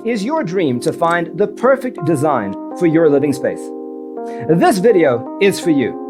Is your dream to find the perfect design for your living space? This video is for you.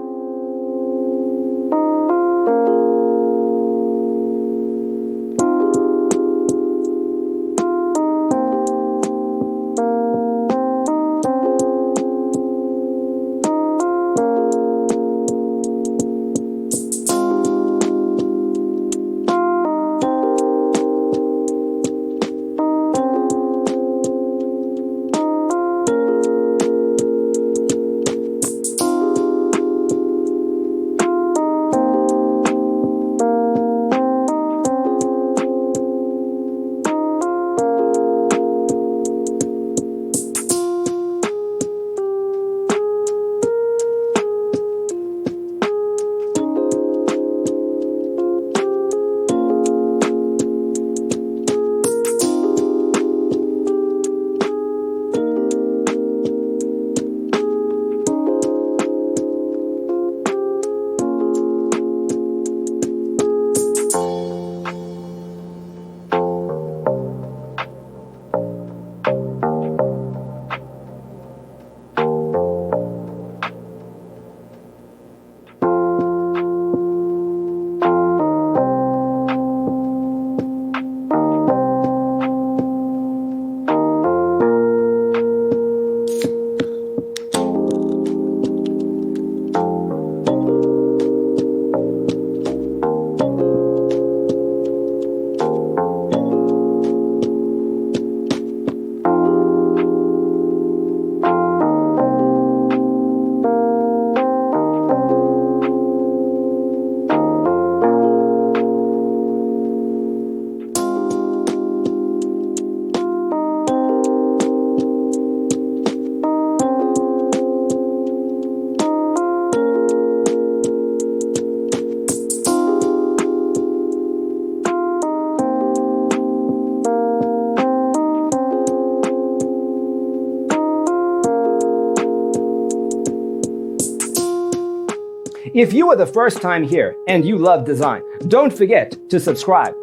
If you are the first time here and you love design, don't forget to subscribe.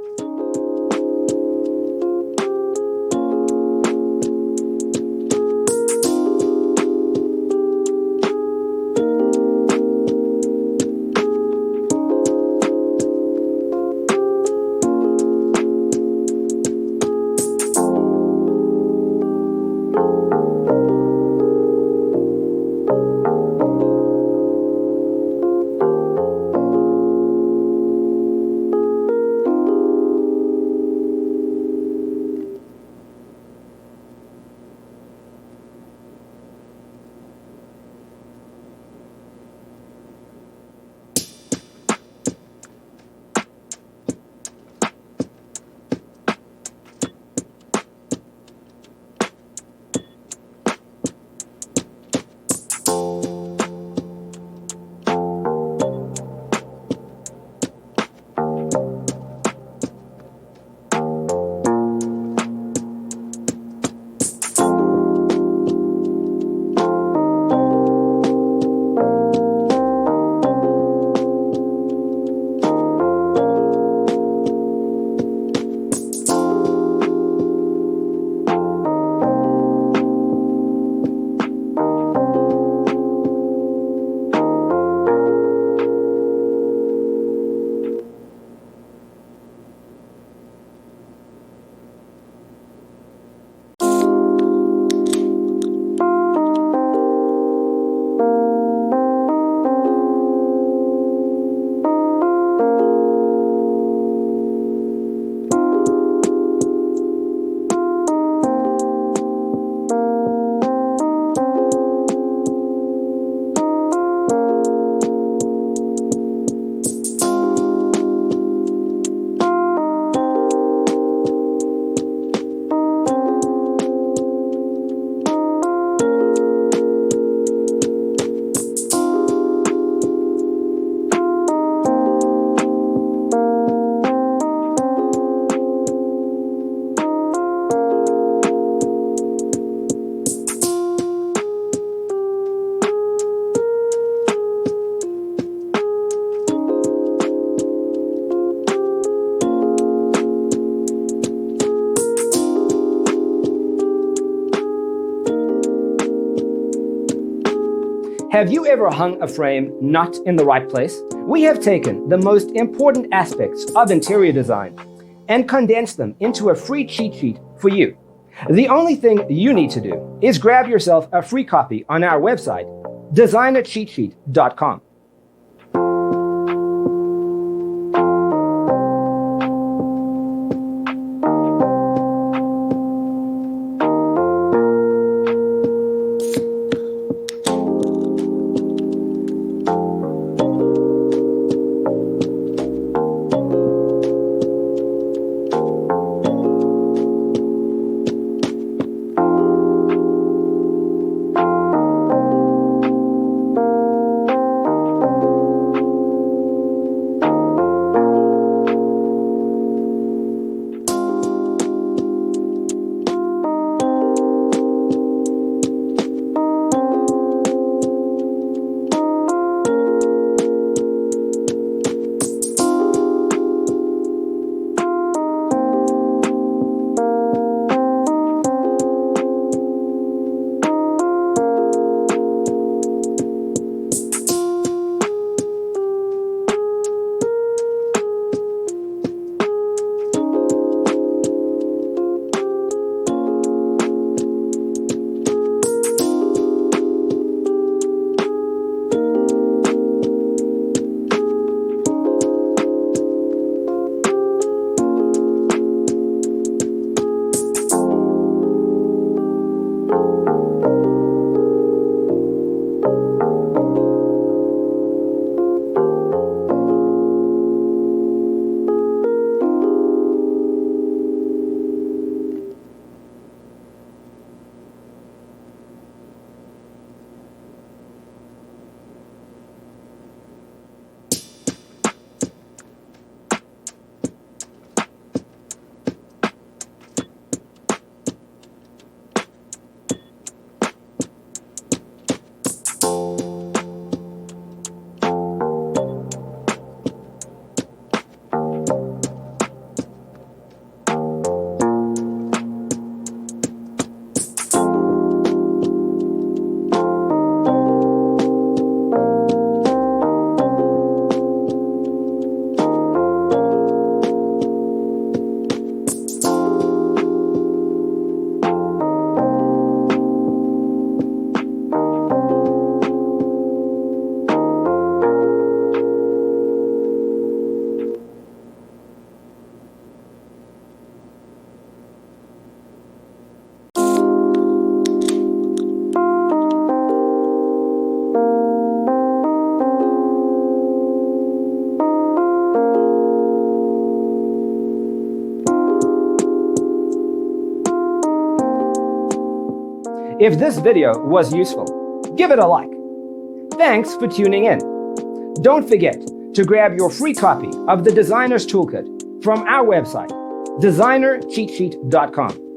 Have you ever hung a frame not in the right place? We have taken the most important aspects of interior design and condensed them into a free cheat sheet for you. The only thing you need to do is grab yourself a free copy on our website, designercheatsheet.com. If this video was useful, give it a like. Thanks for tuning in. Don't forget to grab your free copy of the Designer's Toolkit from our website, designercheatsheet.com.